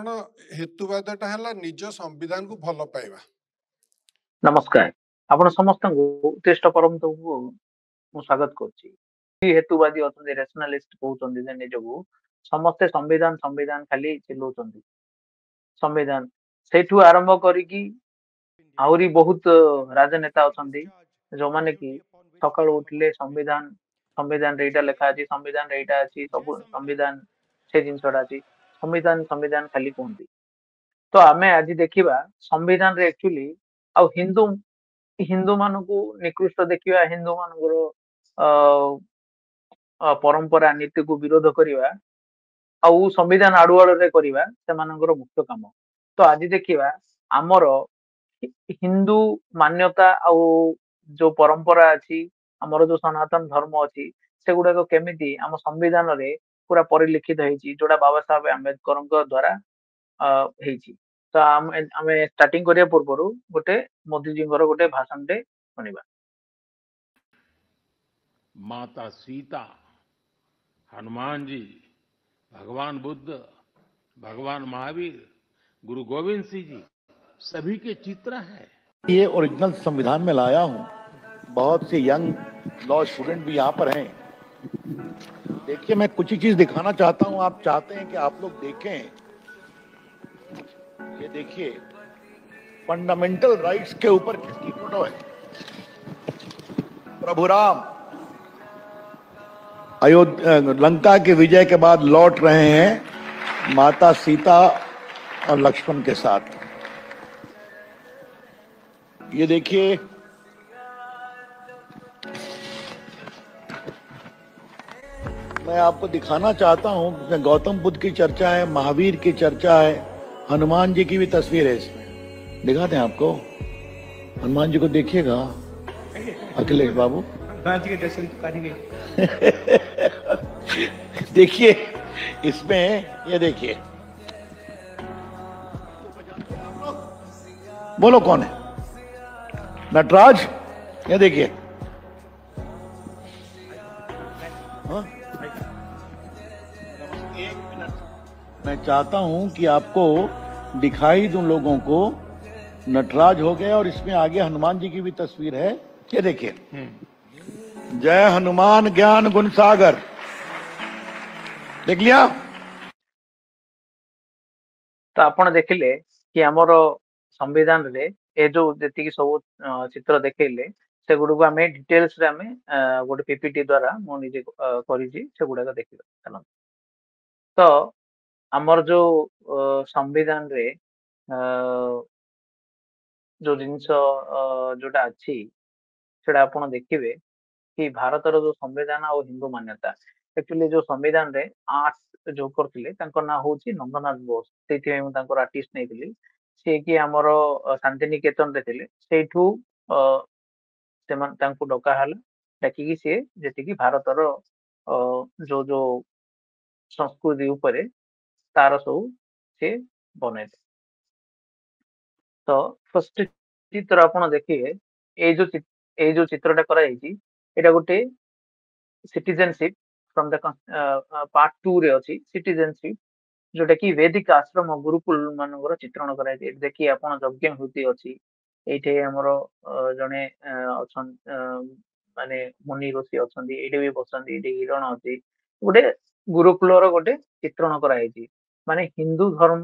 साधारण हेतुवादटा है निज संविधान को भल पाइबा। नमस्कार आपण समस्त उत्कृष्ट परम को स्वागत करछि हेतुवादी अछन्ती रेशनलिस्ट कहउछन्ती जे निजको समस्त संविधान संविधान खाली चिल्लउछन्ती संविधान सेठू आरंभ करिकी आउरी बहुत राजनेता अछन्ती जो माने कि सकाळ उठले संविधान संविधान रे एटा लेखा अछि संविधान रे एटा अछि सब संविधान से जिनसडा अछि संविधान संविधान खाली कहन्ती। तो आमे आज देखिबा संविधान रे एक्चुअली आ हिंदू हिंदू मानकू निकृष्ट देखिबा हिंदू मानकर परंपरा नीति को विरोध करिबा आउ संविधान आडुआड़ रे करिबा सेमानकर मुख्य काम। तो आज देखिबा हमर हिंदू मान्यता आउ जो परंपरा अछि हमर जो सनातन धर्म अछि सेगुडा को केमिति हम संविधान रे पूरा परिलिखित हेछि जोडा बाबा साहेब आंबेडकर द्वारा हेछि। तो आमे स्टार्टिंग करिया पूर्वरु गोटे मोदी जी गोटे भाषण टे सुनिबा। माता सीता, हनुमान जी, भगवान बुद्ध, भगवान महावीर, गुरु गोविंद सिंह जी सभी के चित्र हैं। ये ओरिजिनल संविधान में लाया हूँ। बहुत से यंग लॉ स्टूडेंट भी यहाँ पर हैं। देखिए मैं कुछ ही चीज दिखाना चाहता हूँ, आप चाहते हैं कि आप लोग देखें। ये देखिए फंडामेंटल राइट्स के ऊपर किसकी फोटो है? प्रभु राम अयोध्या लंका के विजय के बाद लौट रहे हैं माता सीता और लक्ष्मण के साथ। ये देखिए मैं आपको दिखाना चाहता हूं, गौतम बुद्ध की चर्चा है, महावीर की चर्चा है, हनुमान जी की भी तस्वीर है इसमें। दिखाते हैं आपको, हनुमान जी को देखिएगा अखिलेश बाबू। हनुमान जी के दर्शन करेंगे। देखिए इसमें, ये देखिए, बोलो कौन है? नटराज। ये देखिए, हाँ? एक मिनट मैं चाहता हूं कि आपको दिखाई दूं लोगों को। नटराज हो गए और इसमें आगे हनुमान जी की भी तस्वीर है। ये देखिए, जय हनुमान ज्ञान गुण सागर। देख लिया? तो आपण देखिले कि हमर संविधान रे ए जो जति की सब चित्र देखैले से गुडू को हमें डिटेल्स रे हमें गोटे पीपीटी द्वारा मो निजे करिजी से गुडा को देखिबा चलो। तो हमर जो संविधान रे जो जिनस जोटा अछि सेटा आपण देखिबे कि भारतर जो संविधान और हिंदू मान्यता एक्चुअली जो संविधान रे आर्ट जो करथिले तांको ना होची नंदनाथ बोस सेथि मैं तांको आर्टिस्ट नेथिली से कि हमर शांति निकेतन रे थिले सेठू सेमान तांको डका हला डाकी कि से जेति कि भारतर जो जो संस्कृति ऊपर तार सब से बने। तो फर्स्ट चित्र आपण देखिए ए जो चित्रटा करा जायछि एटा गोटे सिटीजनशिप फ्रॉम द पार्ट 2 रे अछि सिटीजनशिप जोटा कि वैदिक आश्रम गुरुकुल मानकर चित्रण करा जायछि। देखिए आपण यज्ञ होती अछि एठे हमर जने अछन माने मुनि ऋषि अछन्ती एठे भी बसन्ती एठे हिरण अछि गोटे गुरुकुल रो गोटे चित्रण करा जायछि। माने हिंदू धर्म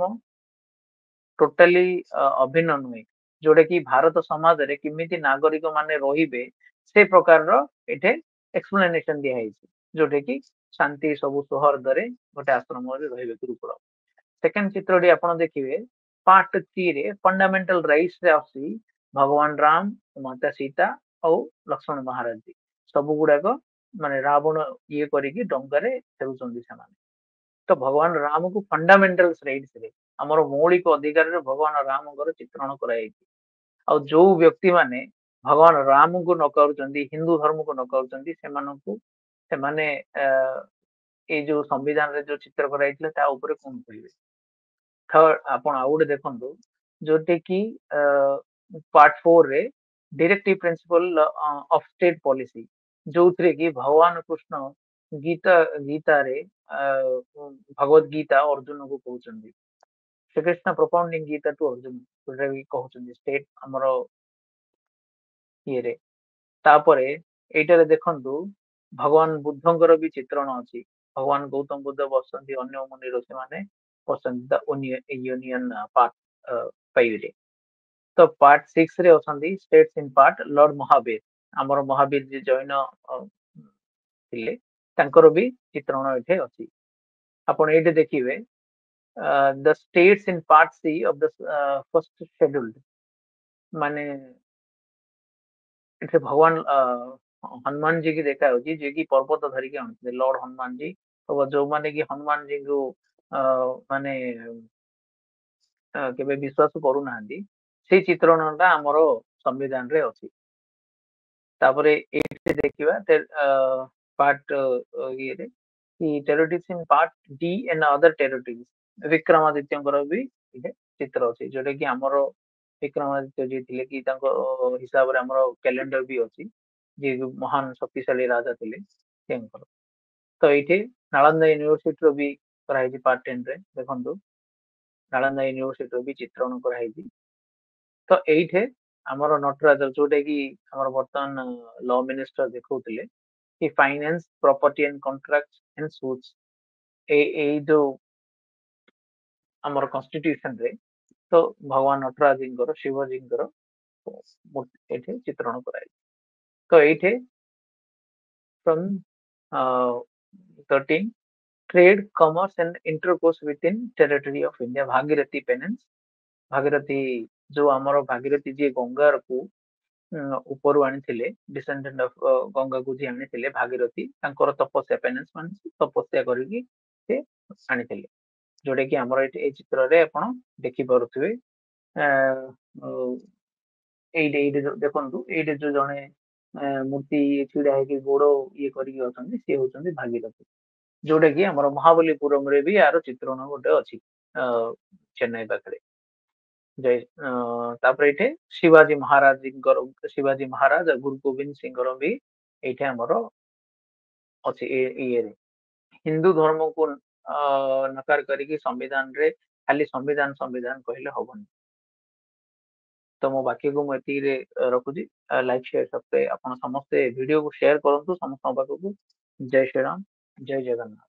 टोटली अभिन्न नुहे जोटा कि भारत समाज रे किमिति नागरिक माने रहिबे से प्रकार रो एठे एक्सप्लेनेशन दिया है जोटे कि शांति सबु सौहार्द रे गोटे आश्रम रे रहिबे गुरुकुल। सेकंड चित्रटी आपण देखिबे पार्ट 3 रे फंडामेंटल राइट्स रे आसी भगवान राम माता सीता और लक्ष्मण महाराज जी सब गुडा को माने रावण ये करिकी डंगा रे फेरुचंदी समान। तो भगवान राम को फंडामेंटल राइट्स रे हमर मौलिक अधिकार रे भगवान राम को चित्रण कराई। और जो व्यक्ति माने भगवान राम को न करूचंदी हिंदू धर्म को न करूचंदी से माने ए जो संविधान रे जो चित्र कराइतले ता ऊपर कोन कहिबे। थर्ड आपण आउड देखंतु जोटे कि पार्ट 4 रे directive principle of state policy जो थे कि भगवान कृष्ण गीता गीता रे भगवत गीता अर्जुन को कहउचंदी ଶ୍ରୀକୃଷ୍ଣ ପ୍ରୋପାଉଣ୍ଡିଂ ଗୀତା ଟୁ ଅର୍ଜୁନ ଯୋଉଟା ବି କହୁଛନ୍ତି ଷ୍ଟେଟ୍ ଆମର ଇଏରେ। ତାପରେ ଏଇଟାରେ ଦେଖନ୍ତୁ ଭଗବାନ ବୁଦ୍ଧଙ୍କର ବି ଚିତ୍ରଣ ଅଛି। ଭଗବାନ ଗୌତମ ବୁଦ୍ଧ ବସନ୍ତି, ଅନ୍ୟ ମୁନି ଋଷିମାନେ ବସନ୍ତି ଦ ୟୁନିୟନ ପାର୍ଟ 5 ରେ। ତ ପାର୍ଟ 6 ରେ ଅଛନ୍ତି states in part Lord Mahavir, ଆମର ମହାବୀର ଯେ ଜୈନ ଥିଲେ ତାଙ୍କର ବି ଚିତ୍ରଣ ଏଠି ଅଛି। ଆପଣ ଏଇଠି ଦେଖିବେ the states in part C of the first scheduled, ମାନେ ଏଠି ଭଗବାନ ହନୁମାନ जी की ଦେଖା ଯାଉଛି ଯିଏ କି ପର୍ବତ ଧରିକି ଆଣୁଥିଲେ, ଲର୍ଡ ହନୁମାନ जी। ଯୋଉମାନେ କି ହନୁମାନ जीଙ୍କୁ ମାନେ କେବେ ବିଶ୍ୱାସ କରୁନାହାନ୍ତି, ସେଇ ଚିତ୍ରଣଟା ଆମର ସମ୍ବିଧାନରେ ଅଛି। ତାପରେ ଏଇଠି ଦେଖିବା ପାର୍ଟ ଇଏରେ କି territories in part D and other territories, ବିକ୍ରମାଦିତ୍ୟଙ୍କର ବି ଏଠି ଚିତ୍ର ଅଛି, ଯୋଉଟା କି ଆମର ବିକ୍ରମାଦିତ୍ୟ ଯିଏ ଥିଲେ କି ତାଙ୍କ ହିସାବରେ ଆମର କ୍ୟାଲେଣ୍ଡର ବି ଅଛି, ଯିଏ ମହାନ ଶକ୍ତିଶାଳୀ ରାଜା ଥିଲେ ତାଙ୍କର। ତ ଏଇଠି ନାଳନ୍ଦା ୟୁନିଭର୍ସିଟିର ବି କରାହେଇଛି ପାର୍ଟ 10 ରେ ଦେଖନ୍ତୁ, ନାଳନ୍ଦା ୟୁନିଭର୍ସିଟିର ବି ଚିତ୍ରଣ କରାହେଇଛି। ତ ଏଇଠି ଆମର ନଟରାଜ ଯୋଉଟା କି ଆମର ବର୍ତ୍ତମାନ ଲ ମିନିଷ୍ଟର ଦେଖଉଥିଲେ କି finance property and contract and suits, ଏଇ ଯୋଉ ଆମର କନଷ୍ଟିଟ୍ୟୁସନ ରେ ତ ଭଗବାନ ନଟରାଜଙ୍କର ଶିବଜୀଙ୍କର ଏଠି ଚିତ୍ରଣ କରାଯାଇଛି। ତ ଏଇଠି from 13 trade commerce and intercourse within territory of India, Bhagirathi penance, Bhagirathi जो ଆମର ଭାଗୀରଥୀ ଯିଏ ଗଙ୍ଗାକୁ ଉପରୁ ଆଣିଥିଲେ, ଡିସେଣ୍ଡେଣ୍ଟ ଅଫ ଗଙ୍ଗାକୁ ଯିଏ ଆଣିଥିଲେ ଭାଗୀରଥୀ, ତାଙ୍କର ତପସ୍ୟା, ପେନେନ୍ସ ମାନେ ତପସ୍ୟା କରିକି ସେ ଆଣିଥିଲେ, ଯୋଉଟା କି ଆମର ଏଠି ଏଇ ଚିତ୍ରରେ ଆପଣ ଦେଖିପାରୁଥିବେ। ଏଇଠି ଏଇଠି ଦେଖନ୍ତୁ, ଏଇଠି ଯୋଉ ଜଣେ ମୂର୍ତ୍ତି ଛିଡା ହେଇକି ଗୋଡ ଇଏ କରିକି ଅଛନ୍ତି, ସିଏ ହଉଛନ୍ତି ଭାଗୀରଥୀ, ଯୋଉଟା କି ଆମର ମହାବଲୀପୁରମରେ ବି ଆର ଚିତ୍ରଣ ଗୋଟେ ଅଛି ଚେନ୍ନାଇ ପାଖରେ। ତାପରେ ଏଇଠି ଶିବାଜୀ ମହାରାଜଙ୍କର, ଶିବାଜୀ ମହାରାଜ ଗୁରୁ ଗୋବିନ୍ଦ ସିଂଙ୍କର ବି ଏଇଠି ଆମର ଅଛି ଇଏରେ। ହିନ୍ଦୁ ଧର୍ମକୁ ନକାର କରିକି ସମ୍ବିଧାନରେ ଖାଲି ସମ୍ବିଧାନ ସମ୍ବିଧାନ କହିଲେ ହବନି। ତ ମୋ ବାକ୍ୟକୁ ମୁଁ ଏତିକିରେ ରଖୁଛି। ଲାଇକ୍ ସେୟାର ସବସ୍କ୍ରାଇବ ଆପଣ ସମସ୍ତେ ଭିଡିଓକୁ ସେୟାର କରନ୍ତୁ ସମସ୍ତଙ୍କ ପାଖକୁ। ଜୟ ଶ୍ରୀରାମ, ଜୟ ଜଗନ୍ନାଥ।